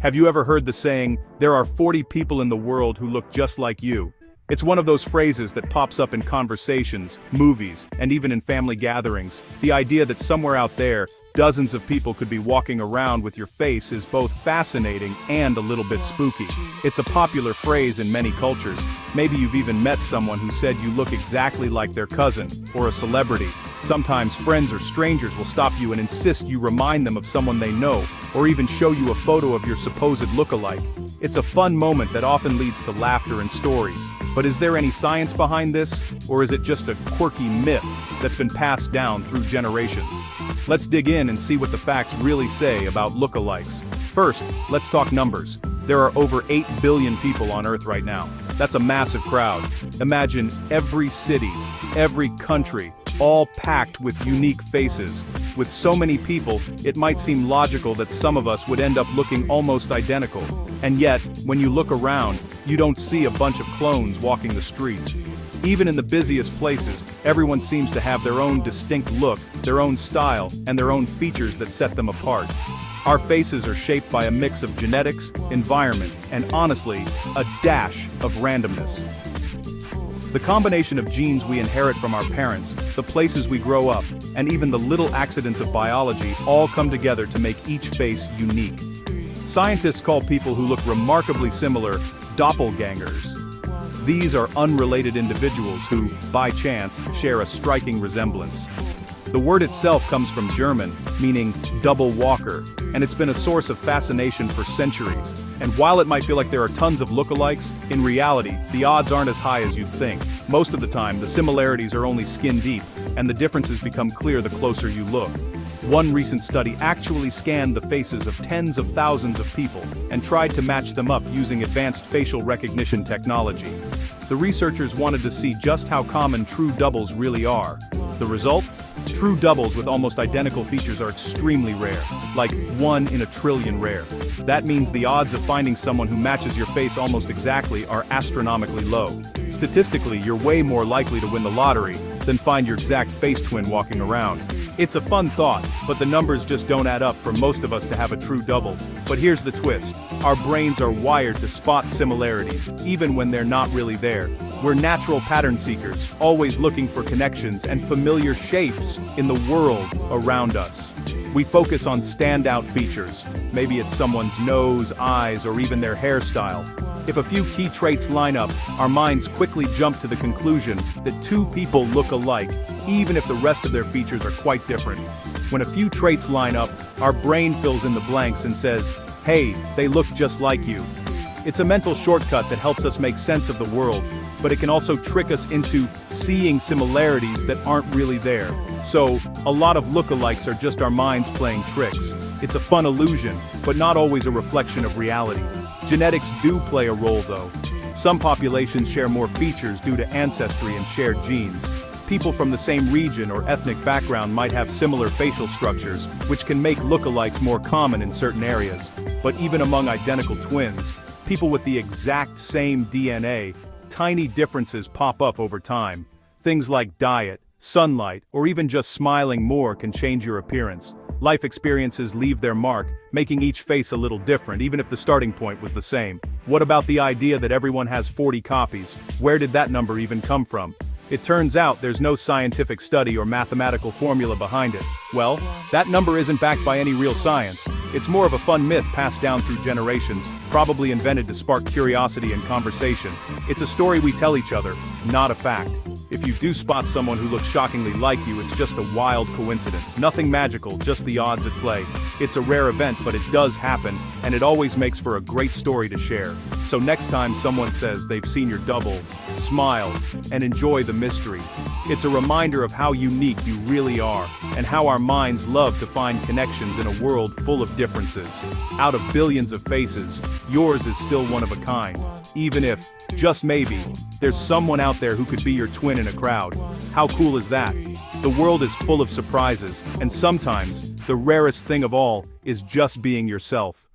Have you ever heard the saying, "There are 40 people in the world who look just like you"? It's one of those phrases that pops up in conversations, movies, and even in family gatherings. The idea that somewhere out there, dozens of people could be walking around with your face is both fascinating and a little bit spooky. It's a popular phrase in many cultures. Maybe you've even met someone who said you look exactly like their cousin, or a celebrity. Sometimes friends or strangers will stop you and insist you remind them of someone they know, or even show you a photo of your supposed lookalike. It's a fun moment that often leads to laughter and stories. But is there any science behind this, or is it just a quirky myth that's been passed down through generations? Let's dig in and see what the facts really say about lookalikes. First, let's talk numbers. There are over 8 billion people on Earth right now. That's a massive crowd. Imagine every city, every country, all packed with unique faces. With so many people, it might seem logical that some of us would end up looking almost identical. And yet, when you look around, you don't see a bunch of clones walking the streets. Even in the busiest places, everyone seems to have their own distinct look, their own style, and their own features that set them apart. Our faces are shaped by a mix of genetics, environment, and honestly, a dash of randomness. The combination of genes we inherit from our parents, the places we grow up, and even the little accidents of biology all come together to make each face unique. Scientists call people who look remarkably similar doppelgangers. These are unrelated individuals who, by chance, share a striking resemblance. The word itself comes from German, meaning double walker, and it's been a source of fascination for centuries. And while it might feel like there are tons of lookalikes, in reality, the odds aren't as high as you'd think. Most of the time, the similarities are only skin deep, and the differences become clear the closer you look. One recent study actually scanned the faces of tens of thousands of people and tried to match them up using advanced facial recognition technology. The researchers wanted to see just how common true doubles really are. The result? True doubles with almost identical features are extremely rare, like 1 in a trillion rare. That means the odds of finding someone who matches your face almost exactly are astronomically low. Statistically, you're way more likely to win the lottery than find your exact face twin walking around. It's a fun thought, but the numbers just don't add up for most of us to have a true double. But here's the twist. Our brains are wired to spot similarities, even when they're not really there. We're natural pattern seekers, always looking for connections and familiar shapes in the world around us. We focus on standout features. Maybe it's someone's nose, eyes, or even their hairstyle. If a few key traits line up, our minds quickly jump to the conclusion that two people look alike, even if the rest of their features are quite different. When a few traits line up, our brain fills in the blanks and says, "Hey, they look just like you." It's a mental shortcut that helps us make sense of the world, but it can also trick us into seeing similarities that aren't really there. So, a lot of lookalikes are just our minds playing tricks. It's a fun illusion, but not always a reflection of reality. Genetics do play a role though. Some populations share more features due to ancestry and shared genes. People from the same region or ethnic background might have similar facial structures, which can make lookalikes more common in certain areas. But even among identical twins, people with the exact same DNA, tiny differences pop up over time. Things like diet, sunlight, or even just smiling more can change your appearance. Life experiences leave their mark, making each face a little different, even if the starting point was the same. What about the idea that everyone has 40 copies? Where did that number even come from? It turns out there's no scientific study or mathematical formula behind it. Well, that number isn't backed by any real science. It's more of a fun myth passed down through generations, probably invented to spark curiosity and conversation. It's a story we tell each other, not a fact. If you do spot someone who looks shockingly like you, it's just a wild coincidence. Nothing magical, just the odds at play. It's a rare event, but it does happen, and it always makes for a great story to share. So next time someone says they've seen your double, smile, and enjoy the mystery. It's a reminder of how unique you really are, and how our minds love to find connections in a world full of differences. Out of billions of faces, yours is still one of a kind. Even if, just maybe, there's someone out there who could be your twin in a crowd. How cool is that? The world is full of surprises, and sometimes, the rarest thing of all is just being yourself.